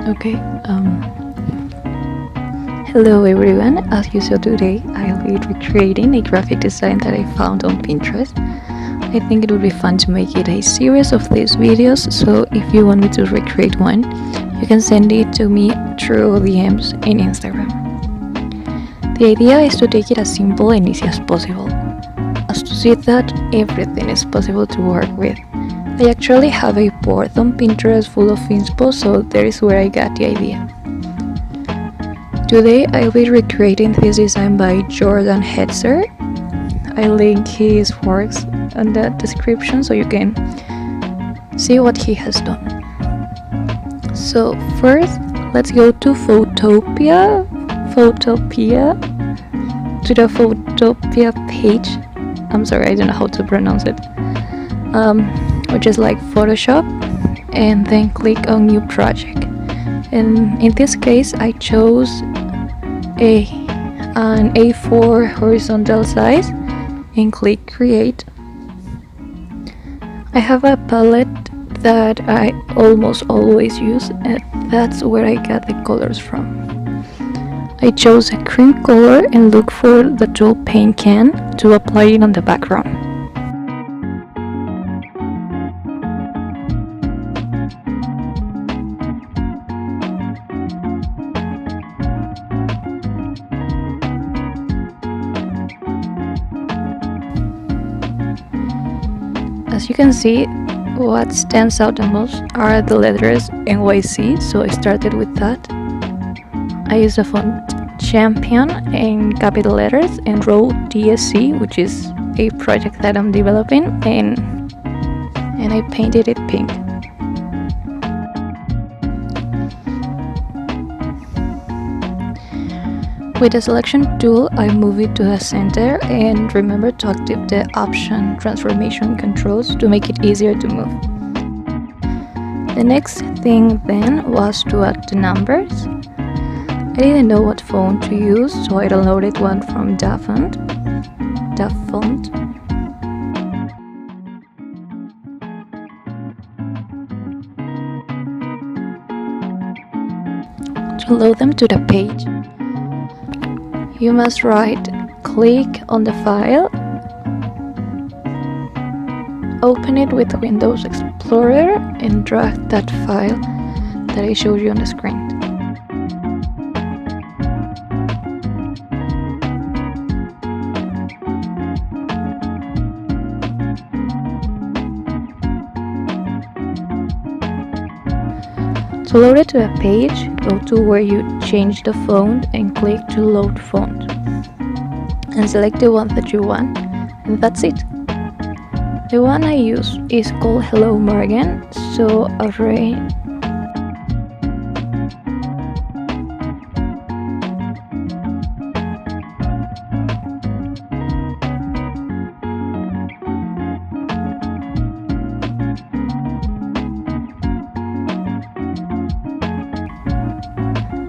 Okay. Hello everyone. As you saw today, I'll be recreating a graphic design that I found on Pinterest. I think it would be fun to make it a series of these videos, so if you want me to recreate one, you can send it to me through DMs in Instagram. The idea is to take it as simple and easy as possible, as to see that everything is possible to work with. I actually have a board on Pinterest full of inspo, so there is where I got the idea. Today I'll be recreating this design by Jordan Hetzer. I link his works in the description so you can see what he has done. So first, let's go to Photopia, to the Photopia page. I'm sorry, I don't know how to pronounce it. Which is like Photoshop, and then click on New Project. And in this case, I chose an A4 horizontal size and click Create. I have a palette that I almost always use, and that's where I got the colors from. I chose a cream color and look for the dual paint can to apply it on the background. As you can see, what stands out the most are the letters NYC, so I started with that. I used the font Champion in capital letters and wrote DSC, which is a project that I'm developing, and I painted it pink. With the selection tool, I move it to the center and remember to activate the option transformation controls to make it easier to move. The next thing then was to add the numbers. I didn't know what font to use, so I downloaded one from DaFont. To load them to the page, you must right-click on the file, open it with Windows Explorer, and drag that file that I showed you on the screen. To load it to a page, go to where you change the font and click to load font. And select the one that you want, and that's it. The one I use is called Hello Morgan, so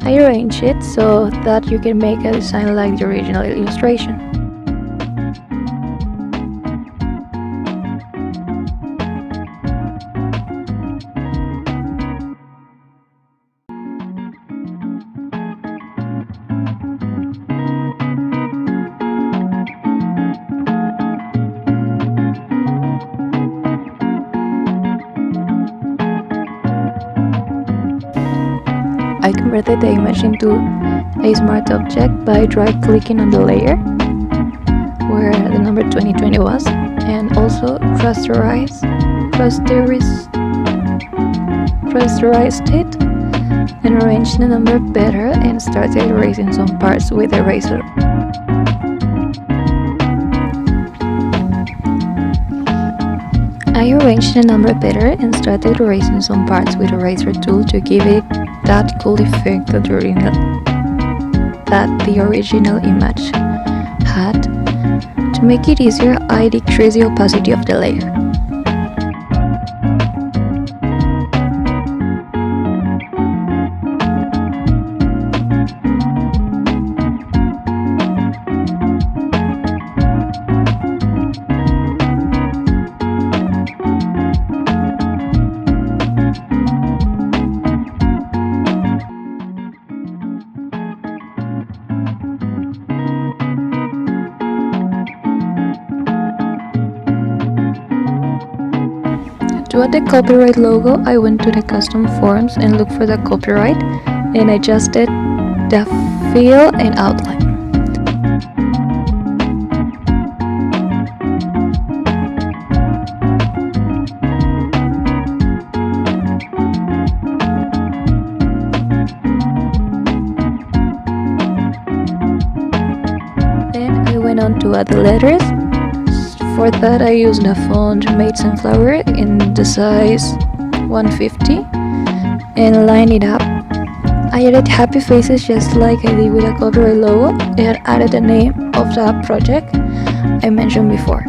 I arrange it so that you can make a design like the original illustration. I converted the image into a smart object by right-clicking on the layer where the number 2020 was, and also rasterized it, and arranged the number better and started erasing some parts with a eraser. I arranged the number better and started erasing some parts with a eraser tool to give it that cool effect that the original image had. To make it easier, I decreased the opacity of the layer. to add the copyright logo, I went to the custom forms and looked for the copyright and adjusted the fill and outline. Then I went on to add the letters. For that I used a font made sunflower in the size 150 and lined it up. I added happy faces just like I did with a copyright logo and added the name of the project I mentioned before.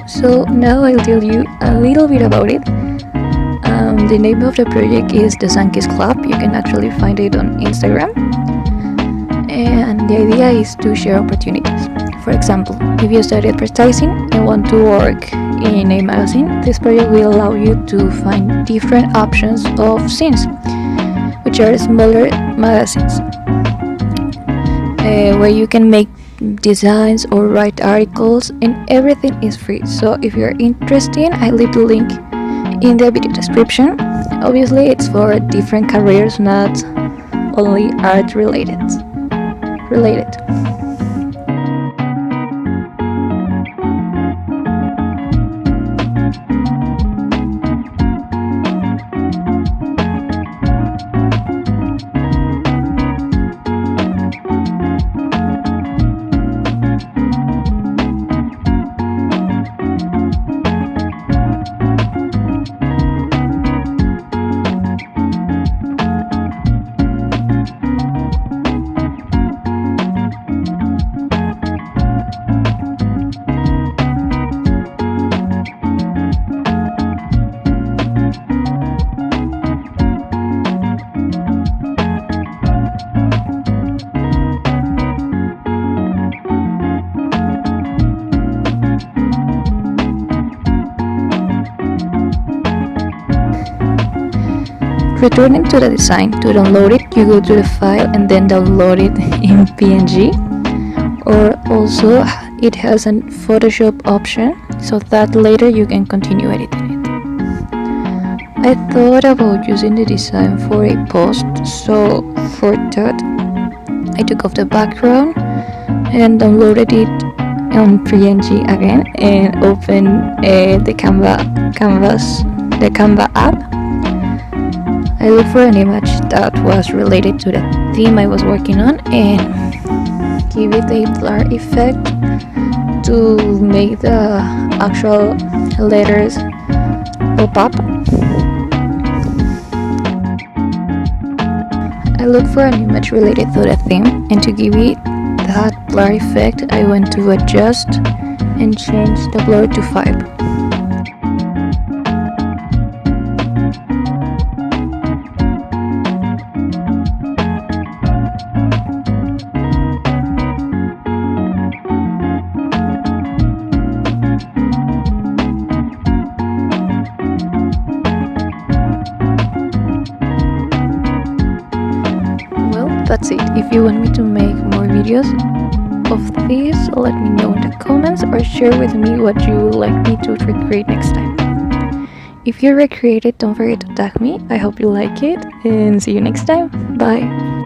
So now I'll tell you a little bit about it. The name of the project is the Sunkiss Club. You can actually find it on Instagram. And the idea is to share opportunities. For example, if you study advertising and want to work in a magazine, this project will allow you to find different options of zines, which are smaller magazines, where you can make designs or write articles, and everything is free. So if you're interested, I leave the link in the video description. Obviously, it's for different careers, not only art related. Returning to the design, to download it, you go to the file and then download it in PNG. Or also, it has a Photoshop option so that later you can continue editing it. I thought about using the design for a post, so for that, I took off the background and downloaded it on PNG again and opened the Canva app. I looked for an image that was related to the theme I was working on and give it a blur effect to make the actual letters pop up. I looked for an image related to the theme, and to give it that blur effect, I went to adjust and change the blur to 5. That's it. If you want me to make more videos of this, let me know in the comments or share with me what you would like me to recreate next time. If you recreate it, don't forget to tag me. I hope you like it and see you next time. Bye.